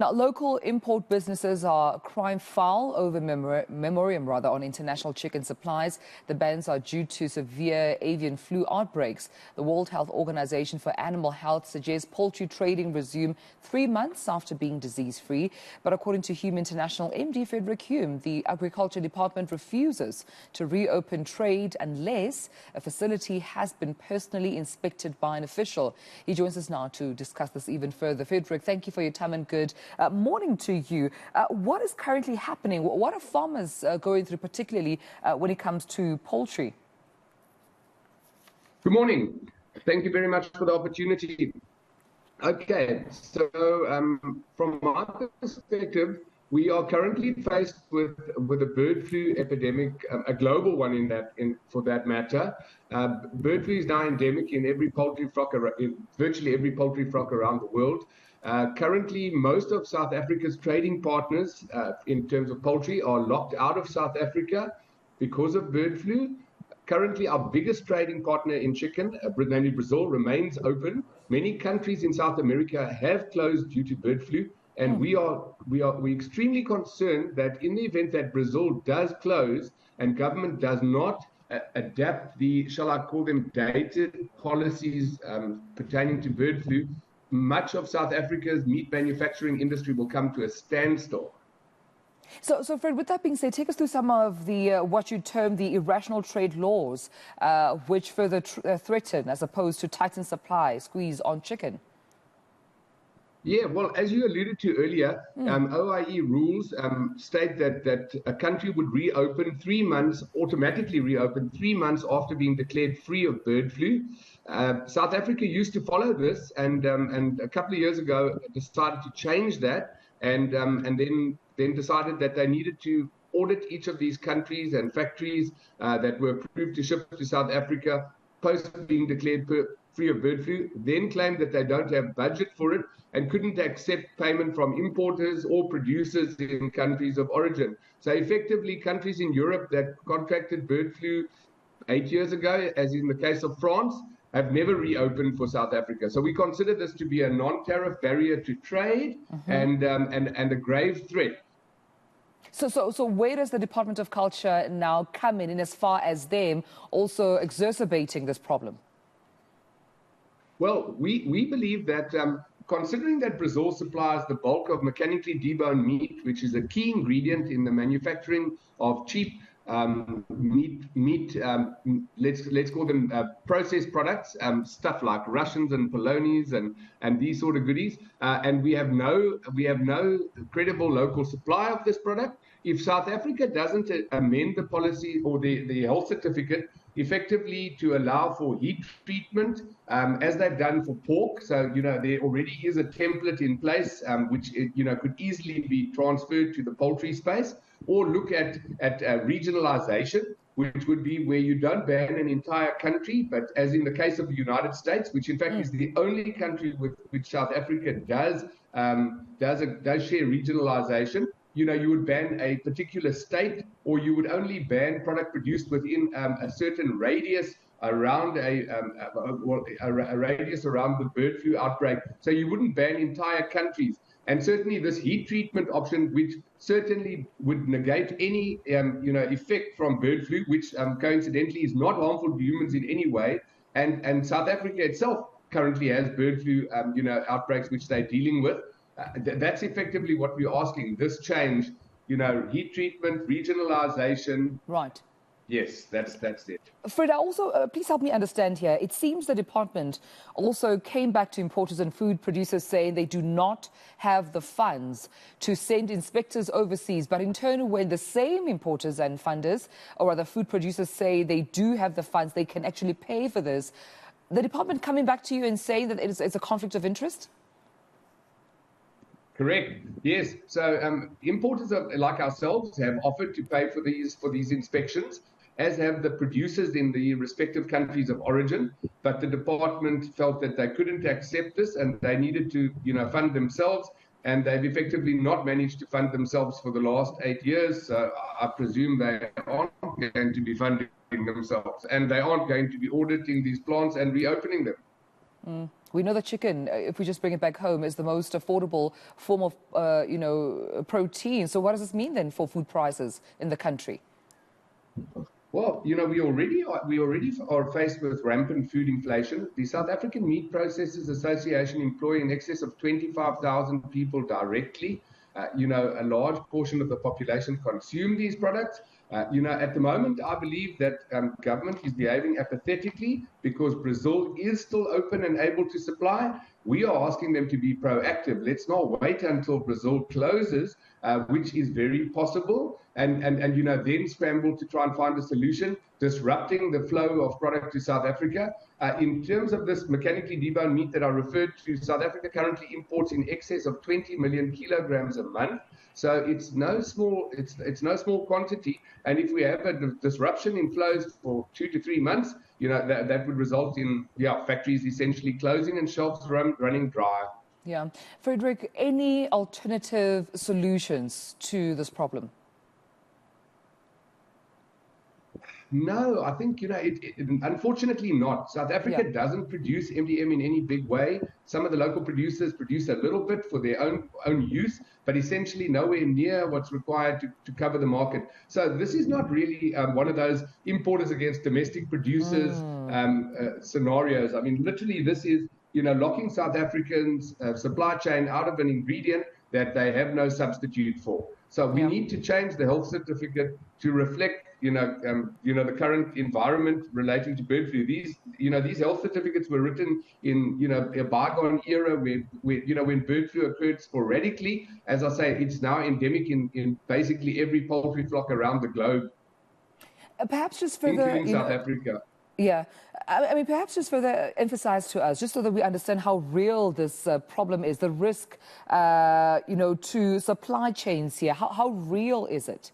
Now, local import businesses are crying foul over moratorium on international chicken supplies. The bans are due to severe avian flu outbreaks. The World Health Organization for Animal Health suggests poultry trading resume 3 months after being disease-free. But according to Hume International MD Frederick Hume, the Agriculture Department refuses to reopen trade unless a facility has been personally inspected by an official. He joins us now to discuss this even further. Frederick, thank you for your time and good morning to you. What is currently happening? What are farmers going through, particularly when it comes to poultry? Good morning. Thank you very much for the opportunity. Okay, so from my perspective, we are currently faced with a bird flu epidemic, a global one for that matter. Bird flu is now endemic in every poultry flock, virtually every poultry flock around the world. Currently, most of South Africa's trading partners in terms of poultry are locked out of South Africa because of bird flu. Currently, our biggest trading partner in chicken, namely Brazil, remains open. Many countries in South America have closed due to bird flu, and we're extremely concerned that in the event that Brazil does close and government does not adapt the, shall I call them, dated policies pertaining to bird flu, much of South Africa's meat manufacturing industry will come to a standstill. So Fred, with that being said, take us through some of the what you term the irrational trade laws, which further threaten, as opposed to tighten supply, squeeze on chicken. Yeah, well, as you alluded to earlier, OIE rules state that a country would reopen 3 months, automatically reopen 3 months after being declared free of bird flu. South Africa used to follow this, and a couple of years ago decided to change that, and then decided that they needed to audit each of these countries and factories that were approved to ship to South Africa post being declared free of bird flu, then claimed that they don't have budget for it and couldn't accept payment from importers or producers in countries of origin. So effectively, countries in Europe that contracted bird flu 8 years ago, as in the case of France, have never reopened for South Africa. So we consider this to be a non-tariff barrier to trade and a grave threat. So where does the Department of Culture now come in as far as them also exacerbating this problem? Well, we believe that considering that Brazil supplies the bulk of mechanically deboned meat, which is a key ingredient in the manufacturing of cheap meat, let's call them processed products, stuff like Russians and polonies and these sort of goodies, and we have no credible local supply of this product. If South Africa doesn't amend the policy or the health certificate effectively to allow for heat treatment, as they've done for pork, so there already is a template in place which could easily be transferred to the poultry space, or look at regionalization, which would be where you don't ban an entire country, but as in the case of the United States, which in fact is the only country with which South Africa does share regionalization. You would ban a particular state, or you would only ban product produced within a certain radius around a radius around the bird flu outbreak. So you wouldn't ban entire countries. And certainly this heat treatment option, which certainly would negate any effect from bird flu, which coincidentally is not harmful to humans in any way. And South Africa itself currently has bird flu outbreaks which they're dealing with. That's effectively what we're asking. This change, heat treatment, regionalization. Right. Yes, that's it. Fred, also, please help me understand here. It seems the department also came back to importers and food producers saying they do not have the funds to send inspectors overseas. But in turn, when the same importers and funders, or other food producers, say they do have the funds, they can actually pay for this, the department coming back to you and saying that it's a conflict of interest? Correct. Yes. So importers like ourselves have offered to pay for these inspections, as have the producers in the respective countries of origin. But the department felt that they couldn't accept this, and they needed to, fund themselves. And they've effectively not managed to fund themselves for the last 8 years. So I presume they aren't going to be funding themselves, and they aren't going to be auditing these plants and reopening them. We know that chicken, if we just bring it back home, is the most affordable form of, protein. So what does this mean then for food prices in the country? Well, we already are faced with rampant food inflation. The South African Meat Processors Association employ in excess of 25,000 people directly. A large portion of the population consume these products. At the moment, I believe that government is behaving apathetically because Brazil is still open and able to supply. We are asking them to be proactive. Let's not wait until Brazil closes, which is very possible, and then scramble to try and find a solution, disrupting the flow of product to South Africa. In terms of this mechanically deboned meat that I referred to, South Africa currently imports in excess of 20 million kilograms a month. So it's no small quantity. And if we have a disruption in flows for 2 to 3 months, that would result in factories essentially closing and shelves running dry. Yeah. Frederick, any alternative solutions to this problem? No, I think, unfortunately not. South Africa doesn't produce MDM in any big way. Some of the local producers produce a little bit for their own use, but essentially nowhere near what's required to cover the market. So this is not really one of those importers against domestic producers scenarios. I mean, literally this is, locking South Africans' supply chain out of an ingredient that they have no substitute for. So we need to change the health certificate to reflect, the current environment relating to bird flu. These health certificates were written in, a bygone era where when bird flu occurred sporadically. As I say, it's now endemic in basically every poultry flock around the globe. Perhaps just further, including South Africa. Yeah, I mean, perhaps just further emphasize to us, just so that we understand how real this problem is, the risk, to supply chains here. How real is it?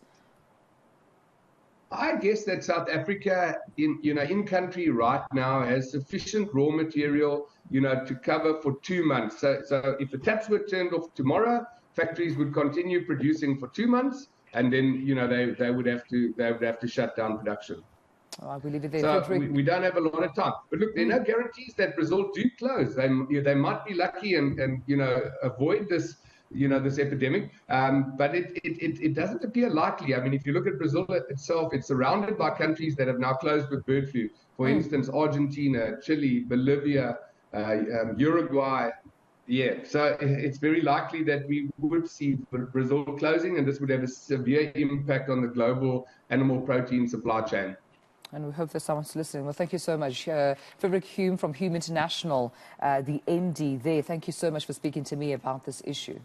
I guess that South Africa, in country right now, has sufficient raw material, to cover for 2 months. So if the taps were turned off tomorrow, factories would continue producing for 2 months, and then they would have to shut down production. Oh, I believe it there. So we don't have a lot of time. But look, there are no guarantees that Brazil do close. They might be lucky and avoid this this epidemic, but it doesn't appear likely. I mean, if you look at Brazil itself, it's surrounded by countries that have now closed with bird flu. For instance, Argentina, Chile, Bolivia, Uruguay. Yeah, so it's very likely that we would see Brazil closing, and this would have a severe impact on the global animal protein supply chain. And we hope that someone's listening. Well, thank you so much. Frederick Hume from Hume International, the MD there. Thank you so much for speaking to me about this issue.